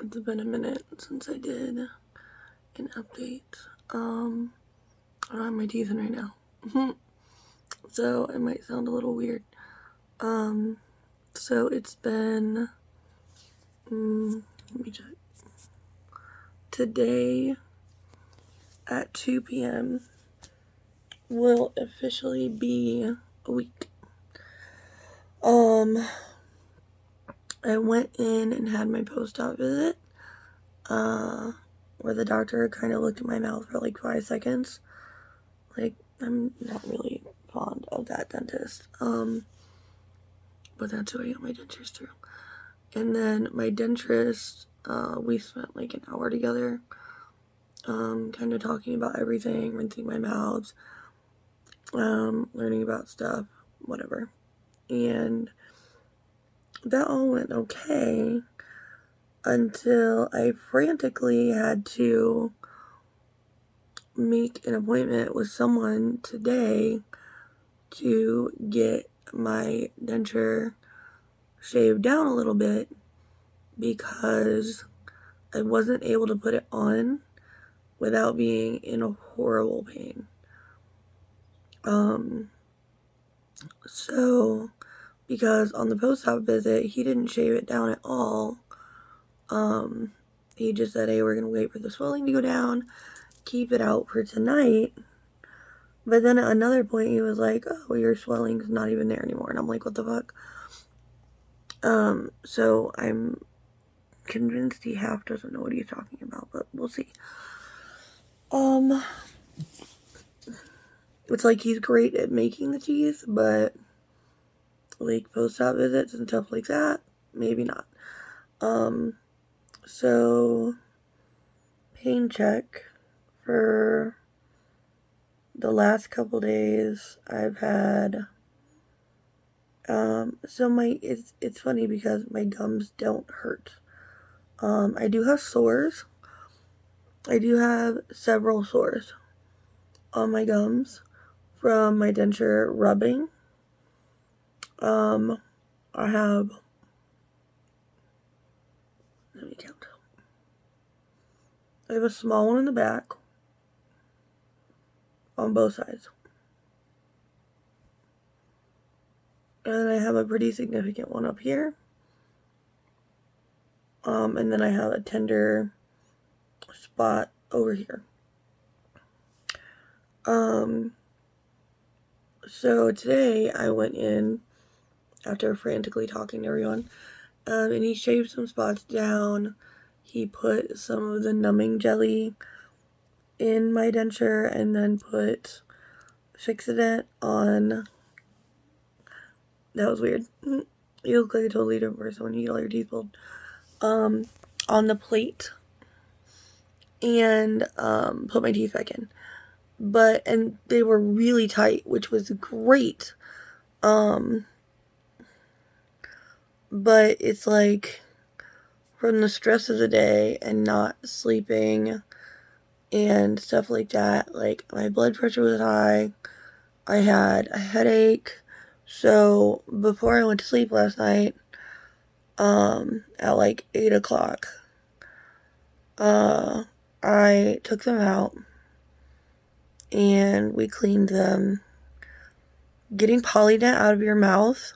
It's been a minute since I did an update. I don't have my teeth in right now. So it might sound a little weird. So it's been, let me check. Today at 2 p.m. will officially be a week. I went in and had my post-op visit, where the doctor kind of looked at my mouth for like 5 seconds. Like, I'm not really fond of that dentist. But that's who I got my dentures through. And then my denturist, we spent like an hour together, kind of talking about everything, rinsing my mouths, learning about stuff, whatever. And that all went okay until I frantically had to make an appointment with someone today to get my denture shaved down a little bit because I wasn't able to put it on without being in a horrible pain. So because on the post-op visit, he didn't shave it down at all. He just said, hey, we're gonna wait for the swelling to go down, keep it out for tonight. But then at another point, he was like, oh, your swelling's not even there anymore. And I'm like, what the fuck? So I'm convinced he half doesn't know what he's talking about, but we'll see. It's like he's great at making the teeth, but like post-op visits and stuff like that, maybe not. So pain check for the last couple days I've had, it's funny because my gums don't hurt. I do have sores. I do have several sores on my gums from my denture rubbing. I have, let me count. I have a small one in the back on both sides. And I have a pretty significant one up here. And then I have a tender spot over here. So today I went in after frantically talking to everyone, and he shaved some spots down. He put some of the numbing jelly in my denture and then put Fixodent on. That was weird. You look like a totally different person when you get all your teeth pulled. On the plate. And put my teeth back in. And they were really tight, which was great. But it's like from the stress of the day and not sleeping and stuff like that, like my blood pressure was high. I had a headache. So before I went to sleep last night, at like 8 o'clock, I took them out and we cleaned them. Getting Polydent out of your mouth,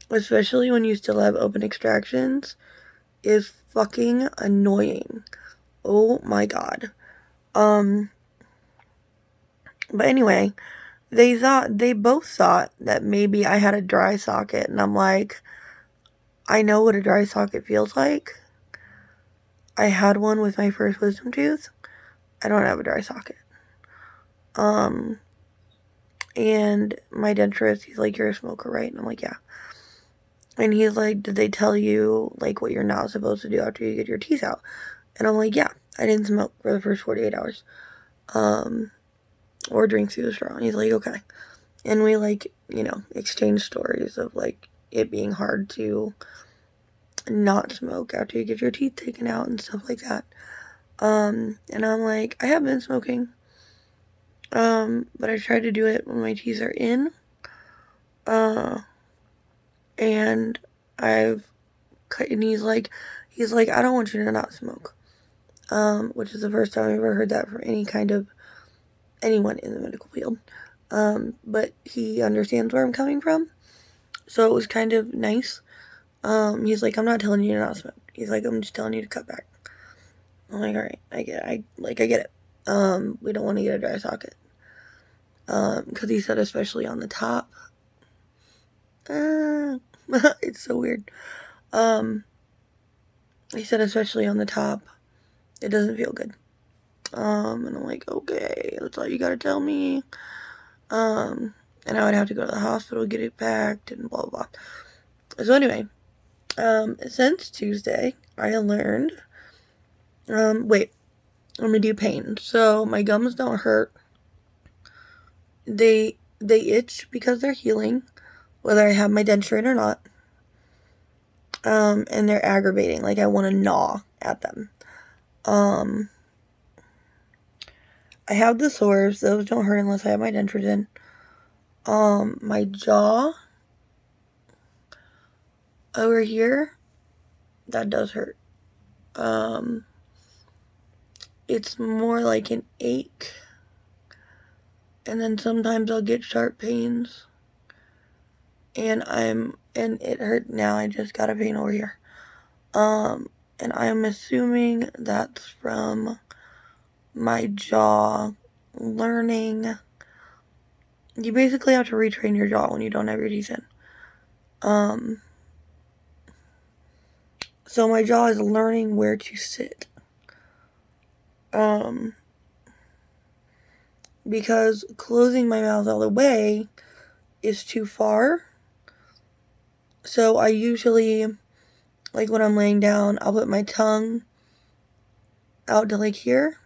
especially when you still have open extractions, is fucking annoying. Oh my god. But anyway, they both thought that maybe I had a dry socket, and I'm like, I know what a dry socket feels like. I had one with my first wisdom tooth. I don't have a dry socket. And my denturist, he's like, you're a smoker, right? And I'm like, yeah. And he's like, did they tell you, like, what you're not supposed to do after you get your teeth out? And I'm like, yeah, I didn't smoke for the first 48 hours. Or drink through the straw. And he's like, okay. And we, like, exchange stories of, like, it being hard to not smoke after you get your teeth taken out and stuff like that. And I'm like, I have been smoking. But I try to do it when my teeth are in. And I've and he's like, I don't want you to not smoke. Which is the first time I've ever heard that from anyone in the medical field. But he understands where I'm coming from, so it was kind of nice. He's like, I'm not telling you to not smoke. He's like, I'm just telling you to cut back. I'm like, alright, I get it. We don't want to get a dry socket. Because he said especially on the top. It's so weird. He said especially on the top, it doesn't feel good. And I'm like, okay, that's all you gotta tell me. And I would have to go to the hospital, get it packed, and blah, blah, blah. So anyway, since Tuesday, I learned, wait, I'm gonna do pain. So my gums don't hurt. They itch because they're healing, whether I have my denture in or not. And they're aggravating, like I want to gnaw at them. I have the sores, those don't hurt unless I have my dentures in. My jaw over here, that does hurt. It's more like an ache, and then sometimes I'll get sharp pains, and it hurt now. I just got a pain over here. And I'm assuming that's from my jaw learning. You basically have to retrain your jaw when you don't have your teeth in. So my jaw is learning where to sit. Because closing my mouth all the way is too far. So I usually, like when I'm laying down, I'll put my tongue out to like here.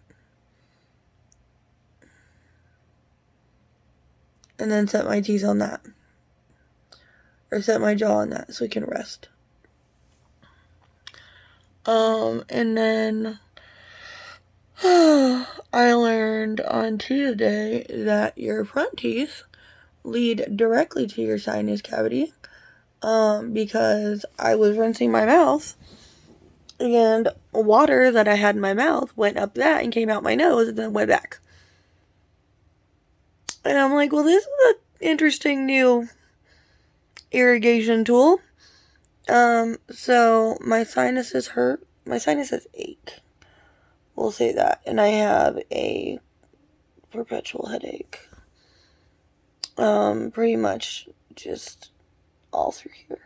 And then set my teeth on that. Or set my jaw on that so it can rest. And then I learned on Tuesday that your front teeth lead directly to your sinus cavity. Because I was rinsing my mouth and water that I had in my mouth went up that and came out my nose and then went back. And I'm like, well, this is an interesting new irrigation tool. So my sinuses hurt. My sinuses ache. We'll say that. And I have a perpetual headache. Pretty much just all through here.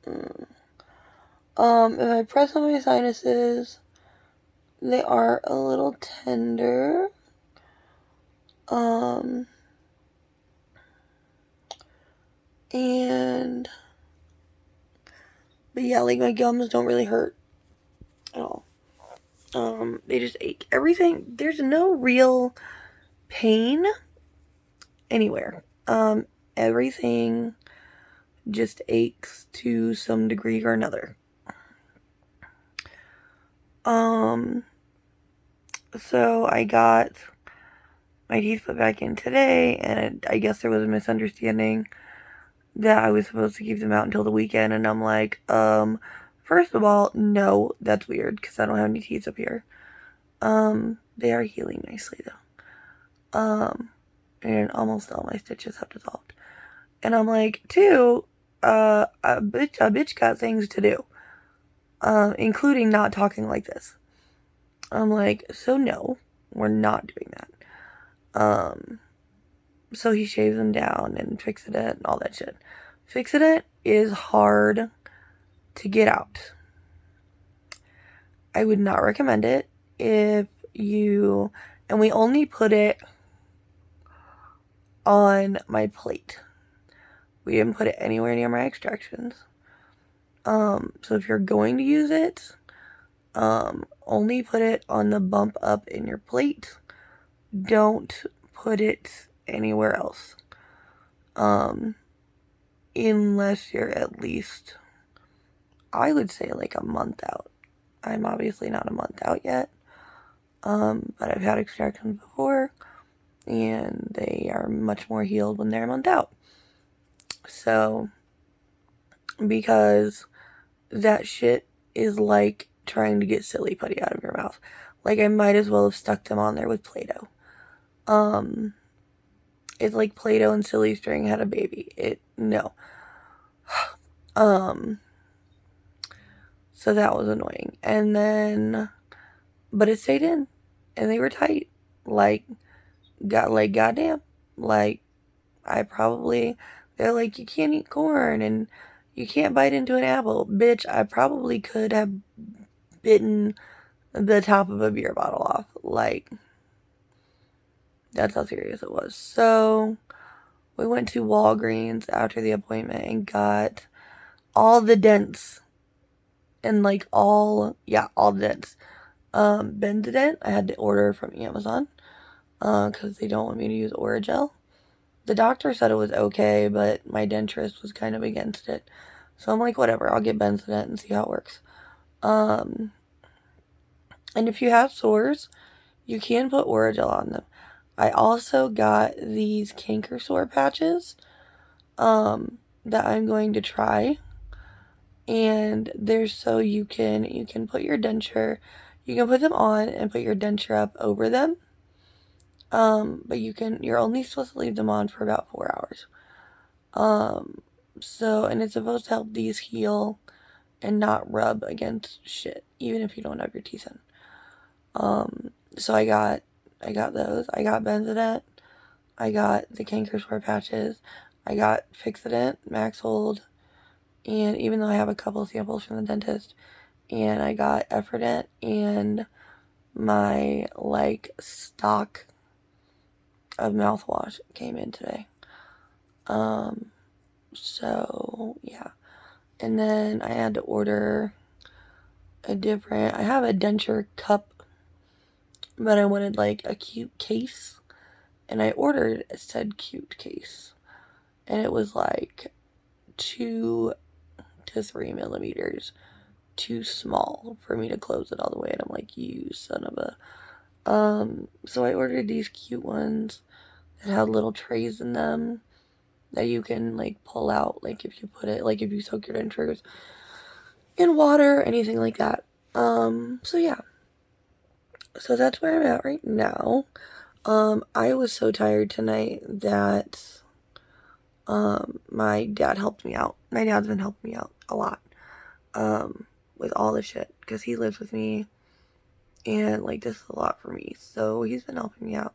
If I press on my sinuses, they are a little tender. But yeah, like my gums don't really hurt at all. They just ache. Everything, there's no real pain anywhere. Everything just aches to some degree or another. So I got my teeth put back in today, and I guess there was a misunderstanding that I was supposed to keep them out until the weekend, and I'm like, first of all, no, that's weird, because I don't have any teeth up here. They are healing nicely, though. And almost all my stitches have dissolved. And I'm like, two, a bitch got things to do. Including not talking like this. I'm like, so no, we're not doing that. So he shaves them down and fixes it and all that shit. Fixing it is hard to get out. I would not recommend it if you, and we only put it on my plate. We didn't put it anywhere near my extractions. So if you're going to use it, only put it on the bump up in your plate. Don't put it anywhere else. Unless you're at least, I would say like a month out. I'm obviously not a month out yet. But I've had extractions before, and they are much more healed when they're a month out. So, because that shit is like trying to get silly putty out of your mouth. Like, I might as well have stuck them on there with Play-Doh. It's like Play-Doh and silly string had a baby. No. So that was annoying. And then, but it stayed in, and they were tight. Like, goddamn. Like, they're like, you can't eat corn, and you can't bite into an apple. Bitch, I probably could have bitten the top of a beer bottle off. Like, that's how serious it was. So, we went to Walgreens after the appointment and got all the dents. And like all the dents. Benzodent, I had to order from Amazon. Because they don't want me to use Orajel. The doctor said it was okay, but my denturist was kind of against it. So I'm like, whatever, I'll get Benzodent and see how it works. And if you have sores, you can put Orajel on them. I also got these canker sore patches that I'm going to try. And they're so you can put your denture, you can put them on and put your denture up over them. But you're only supposed to leave them on for about 4 hours. So, and it's supposed to help these heal and not rub against shit, even if you don't have your teeth in. So I got those. I got Benzodent. I got the canker sore patches. I got Fixodent, Max Hold, and even though I have a couple samples from the dentist, and I got Effordent and my like stock of mouthwash came in today. So yeah. And then I had to order I have a denture cup, but I wanted like a cute case, and I ordered a said cute case, and it was like 2 to 3 millimeters too small for me to close it all the way, and I'm like, you son of a. So I ordered these cute ones that had little trays in them that you can like pull out, like if you soak your dentures in water, anything like that. So yeah. So that's where I'm at right now. I was so tired tonight that my dad helped me out. My dad's been helping me out a lot with all this shit because he lives with me, and like this is a lot for me. So he's been helping me out.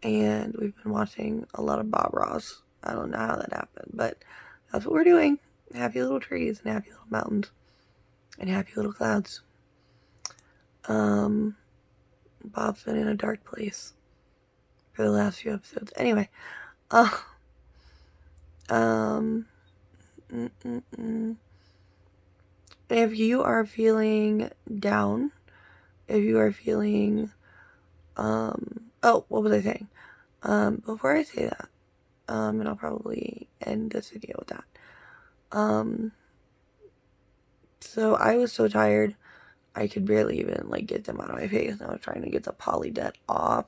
And we've been watching a lot of Bob Ross. I don't know how that happened, but that's what we're doing. Happy little trees and happy little mountains and happy little clouds. Bob's been in a dark place for the last few episodes. Anyway, if you are feeling down, if you are feeling, what was I saying? Before I say that, and I'll probably end this video with that. So I was so tired, I could barely even, like, get them out of my face, and I was trying to get the Polydent off,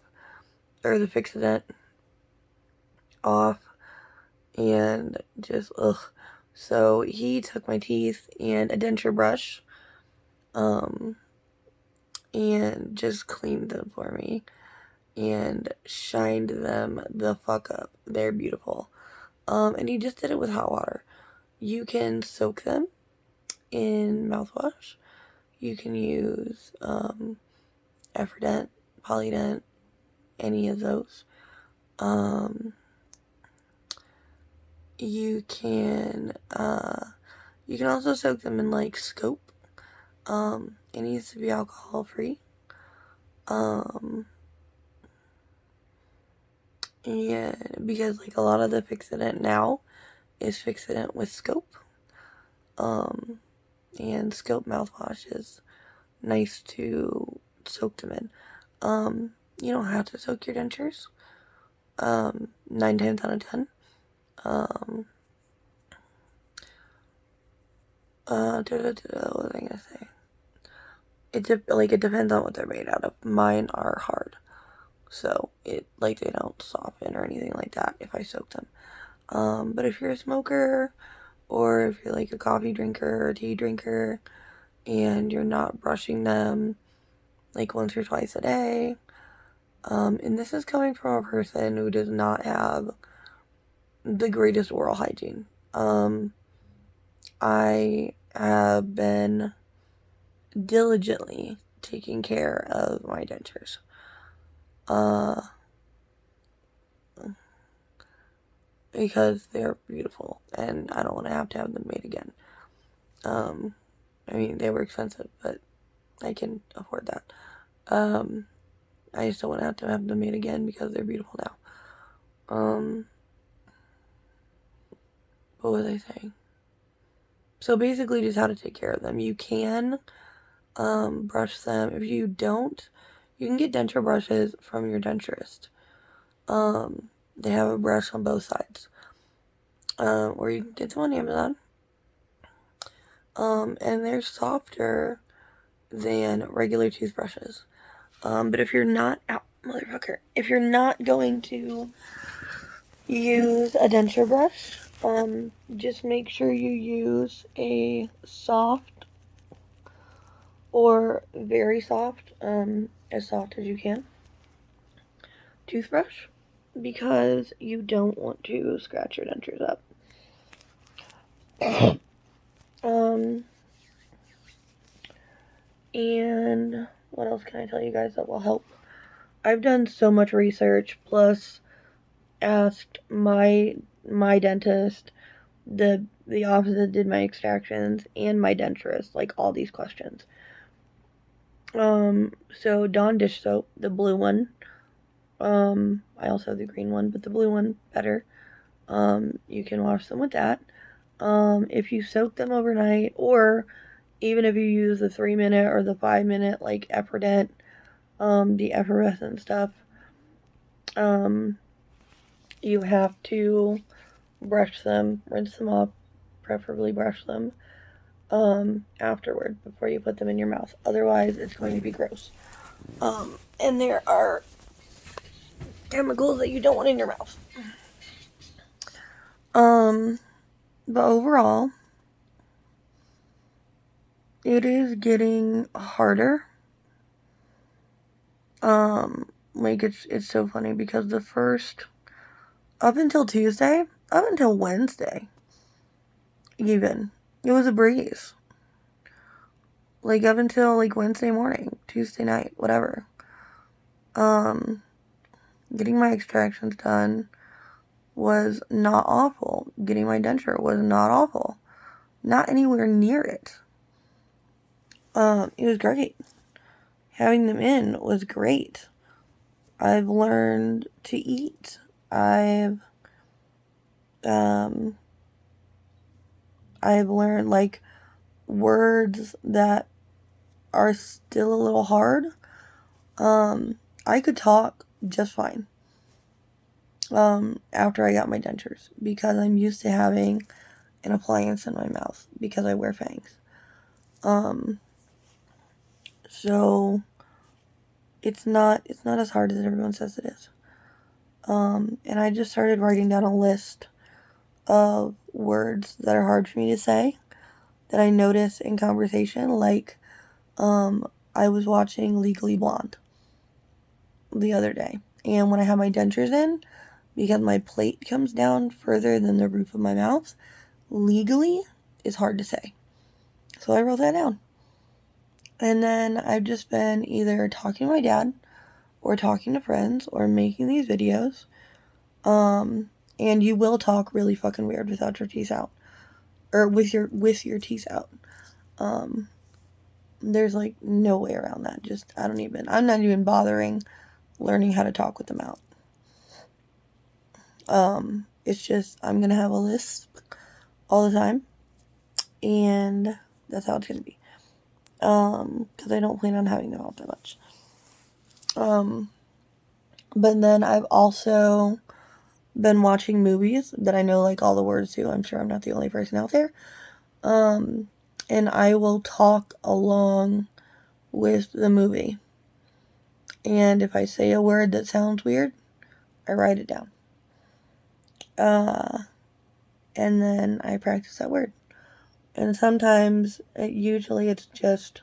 or the Fixodent off, and just, ugh. So he took my teeth and a denture brush, and just cleaned them for me, and shined them the fuck up. They're beautiful. And he just did it with hot water. You can soak them in mouthwash. You can use Effordent, Polydent, any of those. You can also soak them in like Scope. It needs to be alcohol free. And because like a lot of the Fixodent now is Fixodent with Scope. And Scope mouthwash is nice to soak them in. You don't have to soak your dentures. 9 times out of 10. What was I gonna say? It depends on what they're made out of. Mine are hard, so they don't soften or anything like that if I soak them. But if you're a smoker, or if you're like a coffee drinker or a tea drinker, and you're not brushing them like once or twice a day, and this is coming from a person who does not have the greatest oral hygiene. I have been diligently taking care of my dentures. Because they're beautiful and I don't want to have them made again. I mean, they were expensive, but I can afford that. I just don't want to have them made again because they're beautiful now. What was I saying? So basically just how to take care of them. You can brush them. If you don't, you can get denture brushes from your denturist. They have a brush on both sides. Or you can get them on Amazon. And they're softer than regular toothbrushes. But if you're not, if you're not going to use a denture brush, just make sure you use a soft or very soft, as soft as you can, toothbrush, because you don't want to scratch your dentures up. And what else can I tell you guys that will help? I've done so much research, plus asked my dentist, the office that did my extractions, and my denturist, like all these questions. So Dawn dish soap, the blue one. I also have the green one, but the blue one better. You can wash them with that. If you soak them overnight, or even if you use the 3-minute or the 5-minute, like Epredent, the effervescent stuff, you have to brush them, rinse them off, preferably brush them, afterward, before you put them in your mouth. Otherwise, it's going to be gross. And there are chemicals that you don't want in your mouth. But overall, it is getting harder. Like, it's so funny because the first, up until Tuesday, up until Wednesday, even, it was a breeze. Like, up until, like, Wednesday morning, Tuesday night, whatever. Getting my extractions done was not awful. Getting my denture was not awful. Not anywhere near it. It was great. Having them in was great. I've learned to eat. I've learned, like, words that are still a little hard. I could talk just fine after I got my dentures, because I'm used to having an appliance in my mouth because I wear fangs. So it's not as hard as everyone says it is. And I just started writing down a list of words that are hard for me to say, that I notice in conversation. Like, I was watching Legally Blonde the other day, and when I have my dentures in, because my plate comes down further than the roof of my mouth, legally is hard to say. So I wrote that down. And then I've just been either talking to my dad, or talking to friends, or making these videos. And you will talk really fucking weird without your teeth out. Or with your teeth out. There's, like, no way around that. I'm not even bothering learning how to talk with them out. It's just, I'm gonna have a lisp all the time. And that's how it's gonna be. Because I don't plan on having them out that much. But then I've also been watching movies that I know, like, all the words to. I'm sure I'm not the only person out there. And I will talk along with the movie. And if I say a word that sounds weird, I write it down. and then I practice that word. And sometimes, usually it's just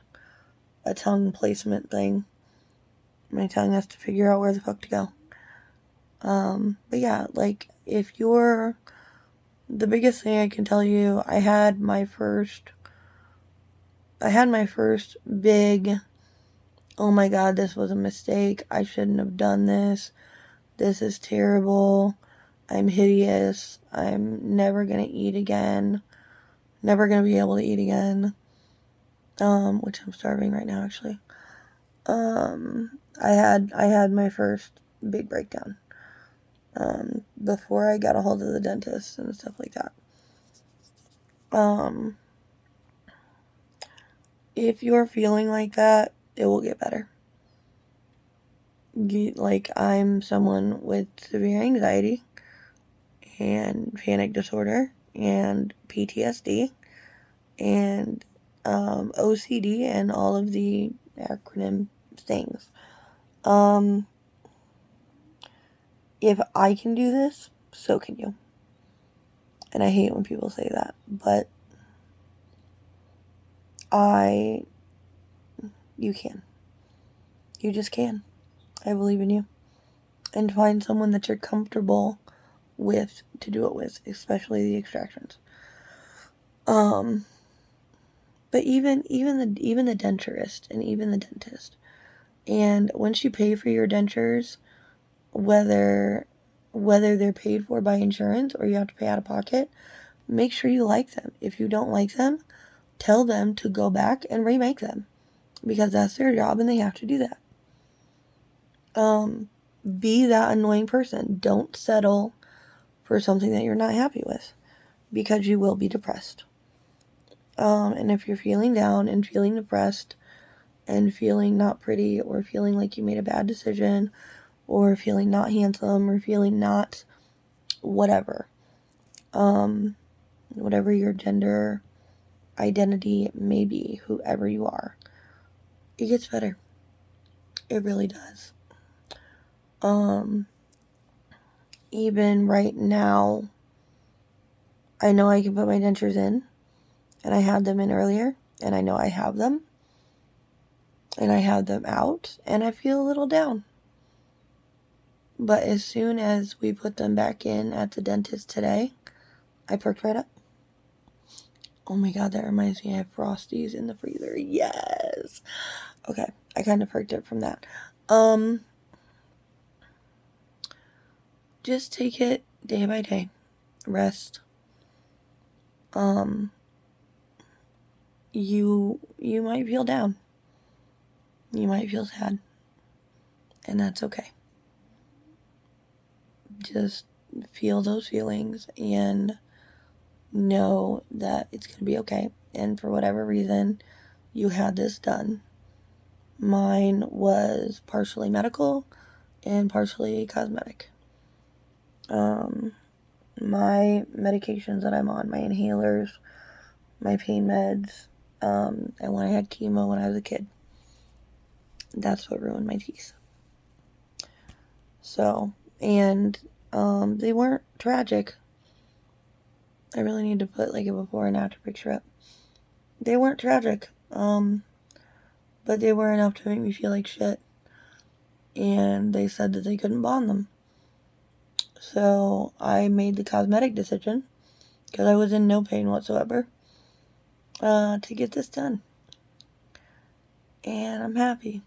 a tongue placement thing. My tongue has to figure out where the fuck to go. But yeah, like, if you're, the biggest thing I can tell you, I had my first big, oh my god, this was a mistake, I shouldn't have done this is terrible, I'm hideous, I'm never gonna eat again, never gonna be able to eat again, which I'm starving right now, actually. I had my first big breakdown, before I got a hold of the dentist and stuff like that. If you're feeling like that, it will get better. Like, I'm someone with severe anxiety and panic disorder and PTSD and OCD and all of the acronym things. If I can do this, so can you. And I hate when people say that, but you can. You just can. I believe in you. And find someone that you're comfortable with to do it with, especially the extractions. But even the denturist and even the dentist. And once you pay for your dentures, whether they're paid for by insurance or you have to pay out of pocket, make sure you like them. If you don't like them, tell them to go back and remake them, because that's their job and they have to do that. Be that annoying person. Don't settle for something that you're not happy with, because you will be depressed. And if you're feeling down and feeling depressed and feeling not pretty, or feeling like you made a bad decision, or feeling not handsome, or feeling not whatever, whatever your gender identity may be, whoever you are, it gets better. It really does. Even right now, I know I can put my dentures in, and I had them in earlier, and I know I have them, and I have them out, and I feel a little down. But as soon as we put them back in at the dentist today, I perked right up. Oh my god, that reminds me, I have Frosties in the freezer. Yes! Okay, I kind of perked up from that. Just take it day by day. Rest. You might feel down. You might feel sad. And that's okay. Just feel those feelings and know that it's going to be okay. And for whatever reason you had this done, mine was partially medical and partially cosmetic. My medications that I'm on, my inhalers, my pain meds, and when I had chemo when I was a kid, that's what ruined my teeth. So, and they weren't tragic. I really need to put like a before and after picture up. They weren't tragic, but they were enough to make me feel like shit. And they said that they couldn't bond them. So I made the cosmetic decision, because I was in no pain whatsoever, to get this done. And I'm happy.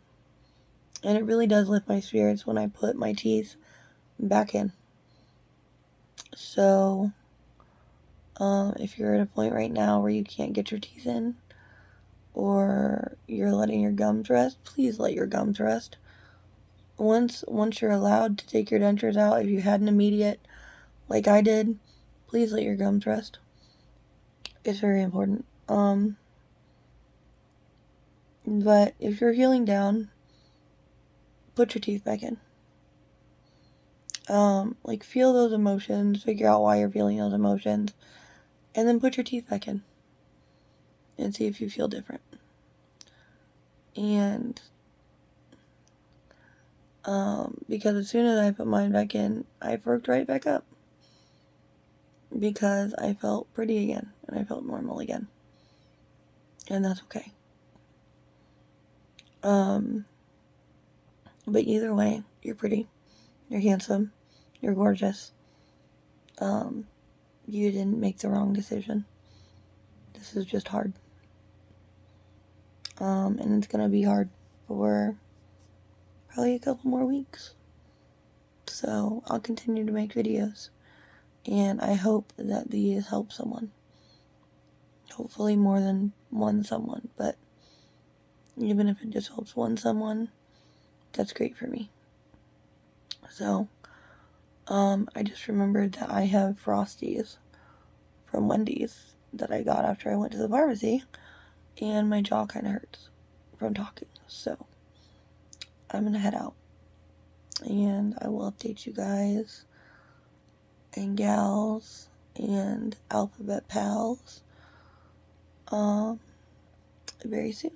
And it really does lift my spirits when I put my teeth back in. So, if you're at a point right now where you can't get your teeth in, or you're letting your gums rest, please let your gums rest. Once you're allowed to take your dentures out, if you had an immediate, like I did, please let your gums rest. It's very important. But if you're feeling down, put your teeth back in. Like, feel those emotions, figure out why you're feeling those emotions, and then put your teeth back in and see if you feel different. And because as soon as I put mine back in, I perked right back up. because I felt pretty again and I felt normal again. And that's okay. But either way, you're pretty, you're handsome, you're gorgeous. You didn't make the wrong decision. This is just hard. And it's gonna be hard for probably a couple more weeks. So I'll continue to make videos, and I hope that these help someone. Hopefully more than one someone, but even if it just helps one someone, that's great for me. So, I just remembered that I have Frosties from Wendy's that I got after I went to the pharmacy, and my jaw kind of hurts from talking. So, I'm gonna head out, and I will update you guys and gals and alphabet pals very soon.